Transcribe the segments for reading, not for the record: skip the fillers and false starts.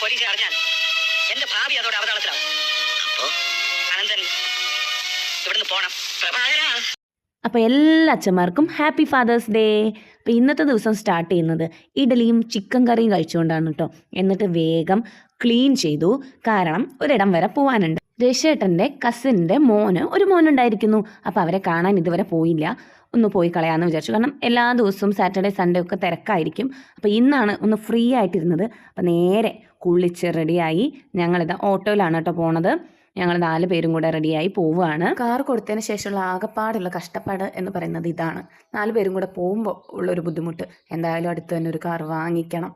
Police അറിഞ്ഞാൽ എന്റെ ഭാവി അതോടെ അവതാളത്തിലാവും. അപ്പോ അനന്തൻ ഇവിടുന്ന് പോണം. പ്രഭാകര. അപ്പോൾ എല്ലാ അച്ഛന്മാർക്കും ഹാപ്പി ഫാദേഴ്സ് ഡേ. അപ്പോൾ ഇന്നത്തെ ദിവസം സ്റ്റാർട്ട് ചെയ്യുന്നത് ഇഡലിയും ചിക്കൻ കറിയും കഴിച്ചുകൊണ്ടാണ് കേട്ടോ. എന്നിട്ട് വേഗം ക്ലീൻ ചെയ്തു, കാരണം ഒരിടം വരെ പോകാനുണ്ട്. രശേട്ടൻ്റെ കസിൻ്റെ ഒരു മോനുണ്ടായിരിക്കുന്നു. അപ്പോൾ അവരെ കാണാൻ ഇതുവരെ പോയില്ല. ഒന്ന് പോയി കളയാമെന്ന് വിചാരിച്ചു, കാരണം എല്ലാ ദിവസവും സാറ്റർഡേ സൺഡേ ഒക്കെ തിരക്കായിരിക്കും. അപ്പോൾ ഇന്നാണ് ഒന്ന് ഫ്രീ ആയിട്ടിരുന്നത്. അപ്പോൾ നേരെ കുളിച്ച് റെഡിയായി ഞങ്ങളിത് ഓട്ടോയിലാണ് കേട്ടോ പോണത്. ഞങ്ങൾ 4 പേരും കൂടെ റെഡിയായി പോവുകയാണ്. കാർ കൊടുത്തതിന് ശേഷമുള്ള ആകെപ്പാടുള്ള കഷ്ടപ്പാട് എന്ന് പറയുന്നത് ഇതാണ്. 4 പേരും കൂടെ പോകുമ്പോൾ ഉള്ളൊരു ബുദ്ധിമുട്ട്. എന്തായാലും അടുത്ത് തന്നെ ഒരു കാർ വാങ്ങിക്കണം.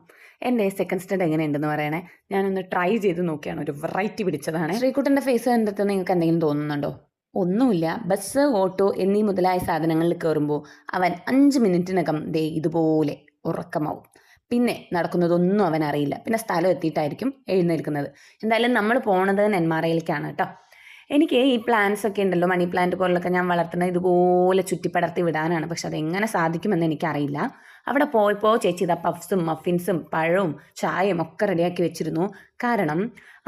എൻ്റെ സെക്കൻഡ് സ്റ്റഡ് എങ്ങനെയുണ്ടെന്ന് പറയണേ. ഞാനൊന്ന് ട്രൈ ചെയ്ത് നോക്കിയാണ്, ഒരു വെറൈറ്റി പിടിച്ചതാണ്. ശ്രീകുട്ടൻ്റെ ഫേസ് കണ്ടിട്ട് നിങ്ങൾക്ക് എന്തെങ്കിലും തോന്നുന്നുണ്ടോ? ഒന്നുമില്ല. ബസ്, ഓട്ടോ എന്നീ മുതലായ സാധനങ്ങളിൽ കയറുമ്പോൾ അവൻ 5 മിനിറ്റിനകം ദേ ഇതുപോലെ ഉറക്കമാവും. പിന്നെ നടക്കുന്നതൊന്നും അവൻ അറിയില്ല. പിന്നെ സ്ഥലം എത്തിയിട്ടായിരിക്കും എഴുന്നേൽക്കുന്നത്. എന്തായാലും നമ്മൾ പോണത് നെന്മാറയിലേക്കാണ് കേട്ടോ. എനിക്ക് ഈ പ്ലാന്റ്സ് ഒക്കെ ഉണ്ടല്ലോ, മണി പ്ലാന്റ് പോലുള്ളൊക്കെ ഞാൻ വളർത്തുന്നത് ഇതുപോലെ ചുറ്റിപ്പടർത്തി വിടാനാണ്. പക്ഷെ അതെങ്ങനെ സാധിക്കുമെന്ന് എനിക്കറിയില്ല. അവിടെ പോയപ്പോൾ ചേച്ചി ഇതാ പഫ്സും മഫിൻസും പഴവും ചായയും ഒക്കെ റെഡിയാക്കി വെച്ചിരുന്നു. കാരണം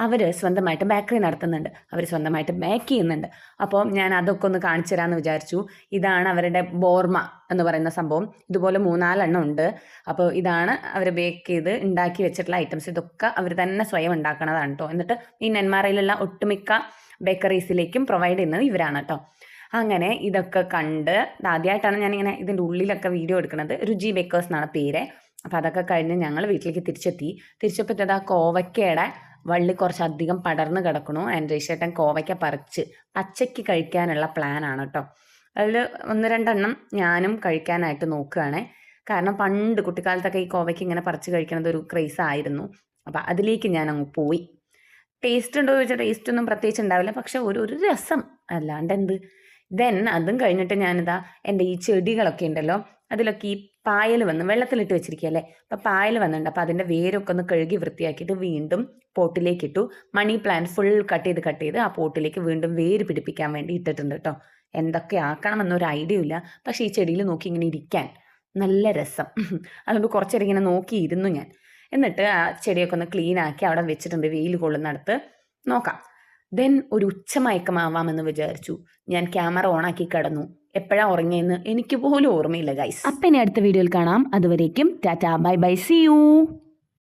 അവർ സ്വന്തമായിട്ട് ബേക്കറി നടത്തുന്നുണ്ട്, അവർ സ്വന്തമായിട്ട് ബേക്ക് ചെയ്യുന്നുണ്ട്. അപ്പോൾ ഞാൻ അതൊക്കെ ഒന്ന് കാണിച്ചു തരാമെന്ന് വിചാരിച്ചു. ഇതാണ് അവരുടെ ബോർമ എന്ന് പറയുന്ന സംഭവം. ഇതുപോലെ 3-4 എണ്ണം ഉണ്ട്. അപ്പോൾ ഇതാണ് അവർ ബേക്ക് ചെയ്ത് ഉണ്ടാക്കി വെച്ചിട്ടുള്ള ഐറ്റംസ്. ഇതൊക്കെ അവർ തന്നെ സ്വയം ഉണ്ടാക്കണതാണ് കേട്ടോ. എന്നിട്ട് ഈ നെന്മാറയിലുള്ള ഒട്ടുമിക്ക ബേക്കറീസിലേക്കും പ്രൊവൈഡ് ചെയ്യുന്നത് ഇവരാണ് കേട്ടോ. അങ്ങനെ ഇതൊക്കെ കണ്ട് ആദ്യമായിട്ടാണ് ഞാനിങ്ങനെ ഇതിൻ്റെ ഉള്ളിലൊക്കെ വീഡിയോ എടുക്കുന്നത്. രുചി ബേക്കേഴ്സ് എന്നാണ് പേര്. അപ്പോൾ അതൊക്കെ കഴിഞ്ഞ് ഞങ്ങൾ വീട്ടിലേക്ക് തിരിച്ചപ്പോഴത്തേത് ആ കോവയ്ക്കയുടെ വള്ളി കുറച്ചധികം പടർന്ന് കിടക്കണു. എൻ്റെ ചേട്ടൻ കോവയ്ക്ക പറിച്ച് പച്ചയ്ക്ക് കഴിക്കാനുള്ള പ്ലാനാണ് കേട്ടോ. അതിൽ 1-2 എണ്ണം ഞാനും കഴിക്കാനായിട്ട് നോക്കുകയാണ്. കാരണം പണ്ട് കുട്ടിക്കാലത്തൊക്കെ ഈ കോവയ്ക്ക് ഇങ്ങനെ പറിച്ച് കഴിക്കുന്നത് ഒരു ക്രേസ് ആയിരുന്നു. അപ്പോൾ അതിലേക്ക് ഞാൻ അങ്ങ് പോയി. ടേസ്റ്റ് ഉണ്ടോ ചോദിച്ചാൽ ടേസ്റ്റ് ഒന്നും പ്രത്യേകിച്ച് ഉണ്ടാവില്ല, പക്ഷെ ഒരു രസം അല്ലാണ്ട് എന്ത്. ദെൻ അതും കഴിഞ്ഞിട്ട് ഞാനിതാ എൻ്റെ ഈ ചെടികളൊക്കെ ഉണ്ടല്ലോ, അതിലൊക്കെ ഈ പായൽ വന്ന് വെള്ളത്തിലിട്ട് വെച്ചിരിക്കുകയല്ലേ. അപ്പം പായൽ വന്നിട്ടുണ്ട്. അപ്പോൾ അതിൻ്റെ വേരൊക്കെ ഒന്ന് കഴുകി വൃത്തിയാക്കിയിട്ട് വീണ്ടും പോട്ടിലേക്ക് ഇട്ടു. മണി പ്ലാന്റ് ഫുൾ കട്ട് ചെയ്ത് ആ പോട്ടിലേക്ക് വീണ്ടും വേര് പിടിപ്പിക്കാൻ വേണ്ടി ഇട്ടിട്ടുണ്ട് കേട്ടോ. എന്തൊക്കെ ആക്കണമെന്നൊരു ഐഡിയ ഇല്ല, പക്ഷേ ഈ ചെടിയിൽ നോക്കി ഇങ്ങനെ ഇരിക്കാൻ നല്ല രസം. അതുകൊണ്ട് കുറച്ചേരം ഇങ്ങനെ നോക്കിയിരുന്നു ഞാൻ. എന്നിട്ട് ആ ചെടിയൊക്കെ ഒന്ന് ക്ലീൻ ആക്കി അവിടെ വെച്ചിട്ടുണ്ട്, വെയിൽ കൊള്ളുന്നിടത്ത്. നോക്കാം. ദെൻ ഒരു ഉച്ചമയക്കമാവാമെന്ന് വിചാരിച്ചു. ഞാൻ ക്യാമറ ഓണാക്കി കിടന്നു. എപ്പോഴാണ് ഉറങ്ങിയെന്ന് എനിക്ക് പോലും ഓർമ്മയില്ല ഗൈസ്. അപ്പം ഇനി അടുത്ത വീഡിയോയിൽ കാണാം. അതുവരേക്കും tata, bye bye, see U.